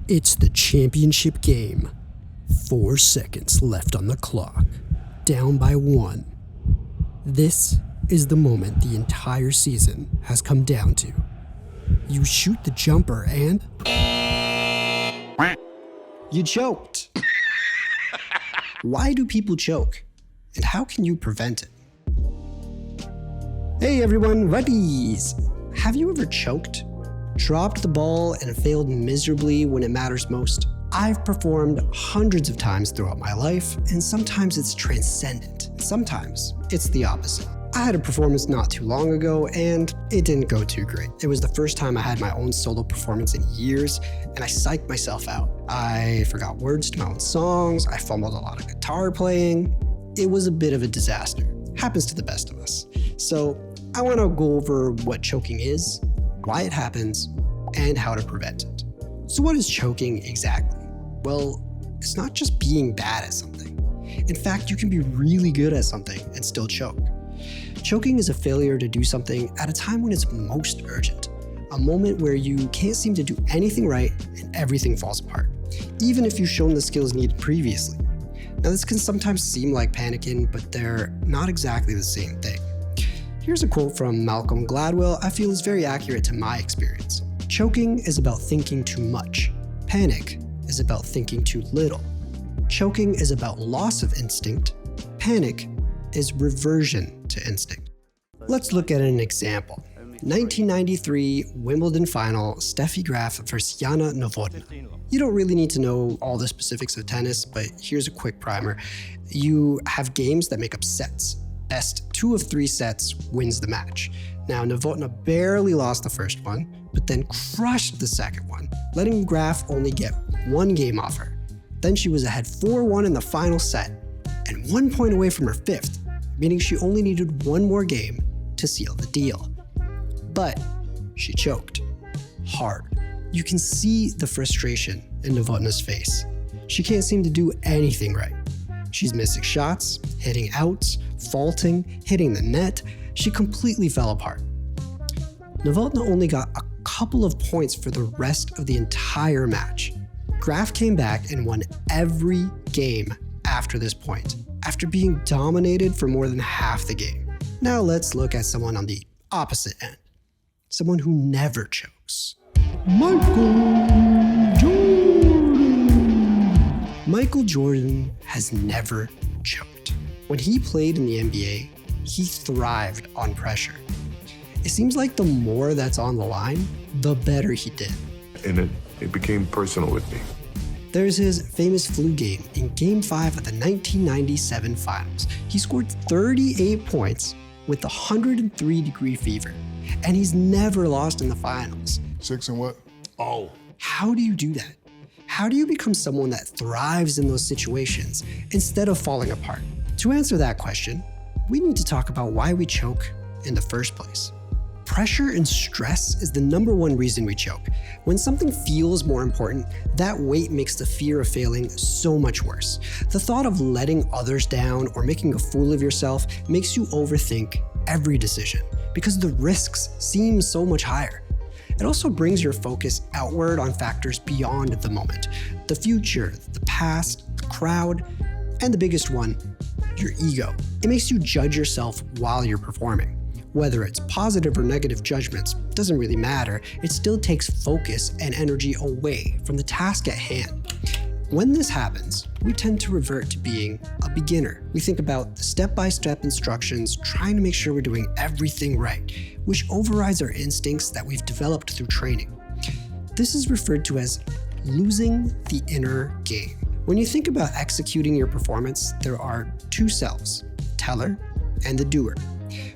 It's the championship game. 4 seconds left on the clock. Down by 1. This is the moment the entire season has come down to. You shoot the jumper and... you choked. Why do people choke? And how can you prevent it? Hey everyone, buddies! Have you ever choked? Dropped the ball and failed miserably when it matters most? I've performed hundreds of times throughout my life, and sometimes it's transcendent. Sometimes it's the opposite. I had a performance not too long ago, and it didn't go too great. It was the first time I had my own solo performance in years, and I psyched myself out. I forgot words to my own songs, I fumbled a lot of guitar playing. It was a bit of a disaster. Happens to the best of us. So I want to go over what choking is, why it happens, and how to prevent it. So what is choking exactly? Well, it's not just being bad at something. In fact, you can be really good at something and still choke. Choking is a failure to do something at a time when it's most urgent, a moment where you can't seem to do anything right and everything falls apart, even if you've shown the skills needed previously. Now, this can sometimes seem like panicking, but they're not exactly the same thing. Here's a quote from Malcolm Gladwell I feel is very accurate to my experience. Choking is about thinking too much. Panic is about thinking too little. Choking is about loss of instinct. Panic is reversion to instinct. Let's look at an example. 1993 Wimbledon final, Stefi Graff versus Jana Novotna. You don't really need to know all the specifics of tennis, but here's a quick primer. You have games that make up sets. Best 2 of 3 sets wins the match. Now, Novotna barely lost the first one, but then crushed the second one, letting Graff only get 1 game off her. Then she was ahead 4-1 in the final set, and 1 point away from her 5th, meaning she only needed 1 more game to seal the deal. But she choked. Hard. You can see the frustration in Novotna's face. She can't seem to do anything right. She's missing shots, hitting outs, faulting, hitting the net. She completely fell apart. Novotna only got a couple of points for the rest of the entire match. Graff came back and won every game after this point, after being dominated for more than half the game. Now let's look at someone on the opposite end. Someone who never chokes. Michael Jordan has never choked. When he played in the NBA, he thrived on pressure. It seems like the more that's on the line, the better he did. And it became personal with me. There's his famous flu game in Game 5 of the 1997 finals. He scored 38 points with 103-degree fever, and he's never lost in the finals. 6 and what? Oh. How do you do that? How do you become someone that thrives in those situations instead of falling apart? To answer that question, we need to talk about why we choke in the first place. Pressure and stress is the #1 reason we choke. When something feels more important, that weight makes the fear of failing so much worse. The thought of letting others down or making a fool of yourself makes you overthink every decision because the risks seem so much higher. It also brings your focus outward on factors beyond the moment. The future, the past, the crowd, and the biggest one, your ego. It makes you judge yourself while you're performing. Whether it's positive or negative judgments, doesn't really matter. It still takes focus and energy away from the task at hand. When this happens, we tend to revert to being a beginner. We think about the step-by-step instructions, trying to make sure we're doing everything right, which overrides our instincts that we've developed through training. This is referred to as losing the inner game. When you think about executing your performance, there are 2 selves, teller and the doer.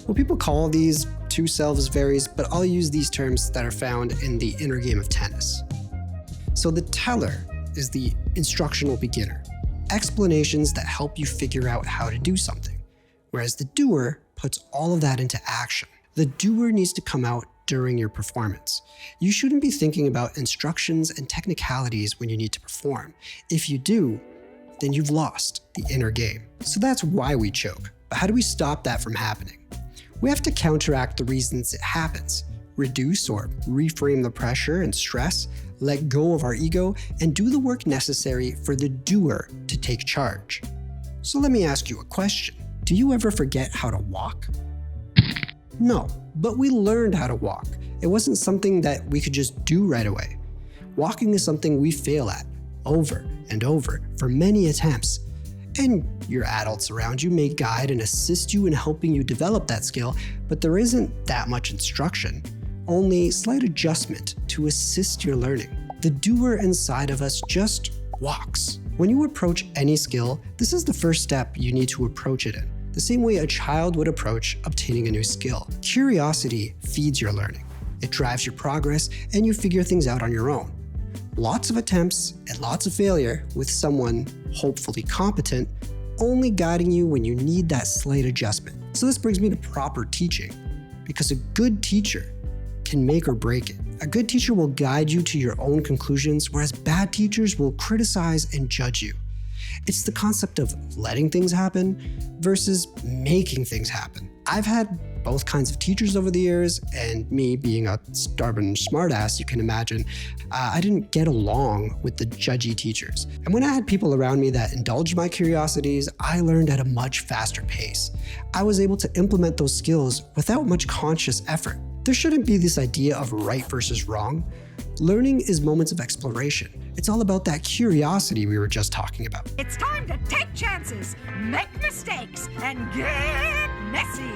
What people call these 2 selves varies, but I'll use these terms that are found in the inner game of tennis. So the teller is the instructional beginner, explanations that help you figure out how to do something, whereas the doer puts all of that into action. The doer needs to come out during your performance. You shouldn't be thinking about instructions and technicalities when you need to perform. If you do, then you've lost the inner game. So that's why we choke. But how do we stop that from happening? We have to counteract the reasons it happens. reduce or reframe the pressure and stress, let go of our ego, and do the work necessary for the doer to take charge. So let me ask you a question. Do you ever forget how to walk? No, but we learned how to walk. It wasn't something that we could just do right away. Walking is something we fail at over and over for many attempts. And your adults around you may guide and assist you in helping you develop that skill, but there isn't that much instruction, only slight adjustment to assist your learning. The doer inside of us just walks. When you approach any skill, this is the first step you need to approach it in, the same way a child would approach obtaining a new skill. Curiosity feeds your learning. It drives your progress, and you figure things out on your own. Lots of attempts and lots of failure with someone, hopefully competent, only guiding you when you need that slight adjustment. So this brings me to proper teaching, because a good teacher can make or break it. A good teacher will guide you to your own conclusions, whereas bad teachers will criticize and judge you. It's the concept of letting things happen versus making things happen. I've had both kinds of teachers over the years, and me being a stubborn smartass, you can imagine, I didn't get along with the judgy teachers. And when I had people around me that indulged my curiosities, I learned at a much faster pace. I was able to implement those skills without much conscious effort. There shouldn't be this idea of right versus wrong. Learning is moments of exploration. It's all about that curiosity we were just talking about. It's time to take chances, make mistakes, and get messy.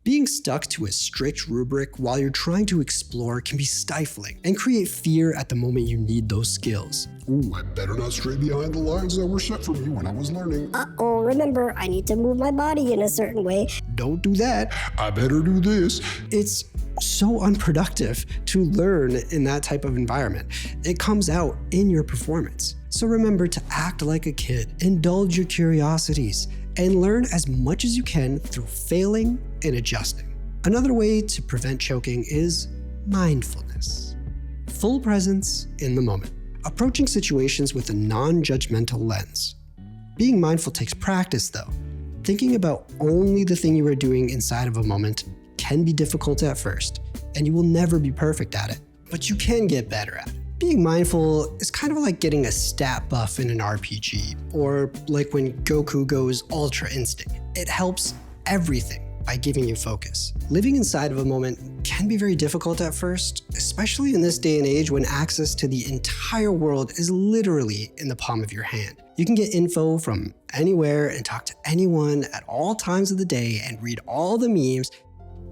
Being stuck to a strict rubric while you're trying to explore can be stifling and create fear at the moment you need those skills. Ooh, I better not stray behind the lines that were set for me when I was learning. Uh-oh, remember, I need to move my body in a certain way. Don't do that. I better do this. It's so unproductive to learn in that type of environment. It comes out in your performance. So remember to act like a kid, indulge your curiosities, and learn as much as you can through failing and adjusting. Another way to prevent choking is mindfulness. Full presence in the moment. Approaching situations with a non-judgmental lens. Being mindful takes practice though. Thinking about only the thing you are doing inside of a moment can be difficult at first, and you will never be perfect at it, but you can get better at it. Being mindful is kind of like getting a stat buff in an RPG, or like when Goku goes Ultra Instinct. It helps everything by giving you focus. Living inside of a moment can be very difficult at first, especially in this day and age when access to the entire world is literally in the palm of your hand. You can get info from anywhere and talk to anyone at all times of the day and read all the memes,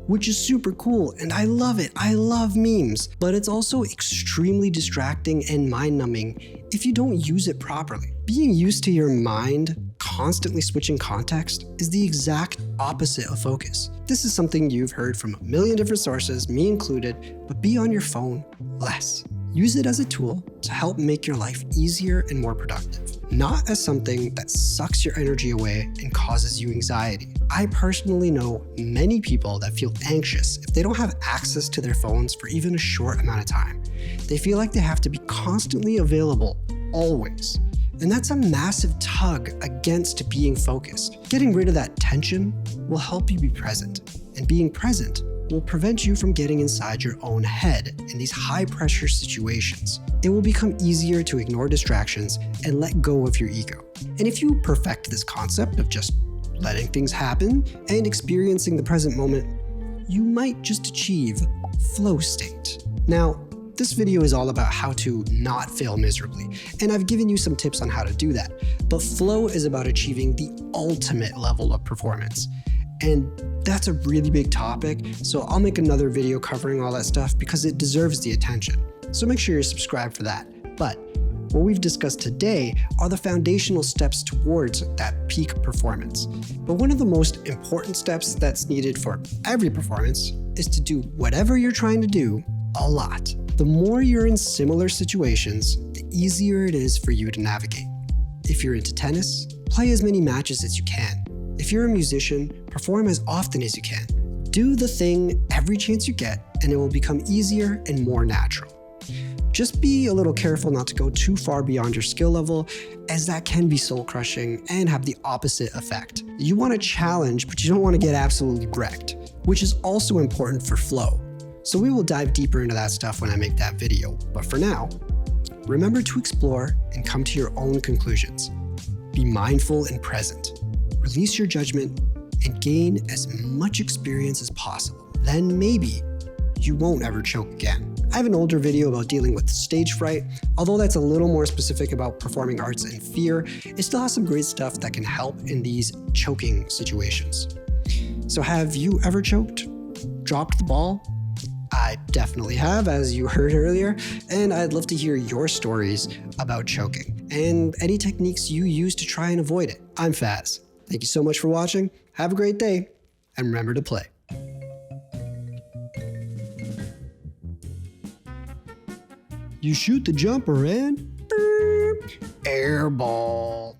which is super cool, and I love it. I love memes, but it's also extremely distracting and mind-numbing if you don't use it properly. Being used to your mind constantly switching context is the exact opposite of focus. This is something you've heard from a million different sources, me included, but be on your phone less. Use it as a tool to help make your life easier and more productive, not as something that sucks your energy away and causes you anxiety. I personally know many people that feel anxious if they don't have access to their phones for even a short amount of time. They feel like they have to be constantly available, always. And that's a massive tug against being focused. Getting rid of that tension will help you be present, and being present will prevent you from getting inside your own head in these high-pressure situations. It will become easier to ignore distractions and let go of your ego. And if you perfect this concept of just letting things happen and experiencing the present moment, you might just achieve flow state. Now, this video is all about how to not fail miserably, and I've given you some tips on how to do that. But flow is about achieving the ultimate level of performance. And that's a really big topic, so I'll make another video covering all that stuff because it deserves the attention. So make sure you're subscribed for that. But what we've discussed today are the foundational steps towards that peak performance. But one of the most important steps that's needed for every performance is to do whatever you're trying to do a lot. The more you're in similar situations, the easier it is for you to navigate. If you're into tennis, play as many matches as you can. If you're a musician, perform as often as you can. Do the thing every chance you get, and it will become easier and more natural. Just be a little careful not to go too far beyond your skill level, as that can be soul-crushing and have the opposite effect. You want to challenge, but you don't want to get absolutely wrecked, which is also important for flow. So we will dive deeper into that stuff when I make that video. But for now, remember to explore and come to your own conclusions. Be mindful and present. Release your judgment and gain as much experience as possible. Then maybe you won't ever choke again. I have an older video about dealing with stage fright. Although that's a little more specific about performing arts and fear, it still has some great stuff that can help in these choking situations. So have you ever choked? Dropped the ball? I definitely have, as you heard earlier, and I'd love to hear your stories about choking and any techniques you use to try and avoid it. I'm Faz. Thank you so much for watching. Have a great day, and remember to play. You shoot the jumper and air ball.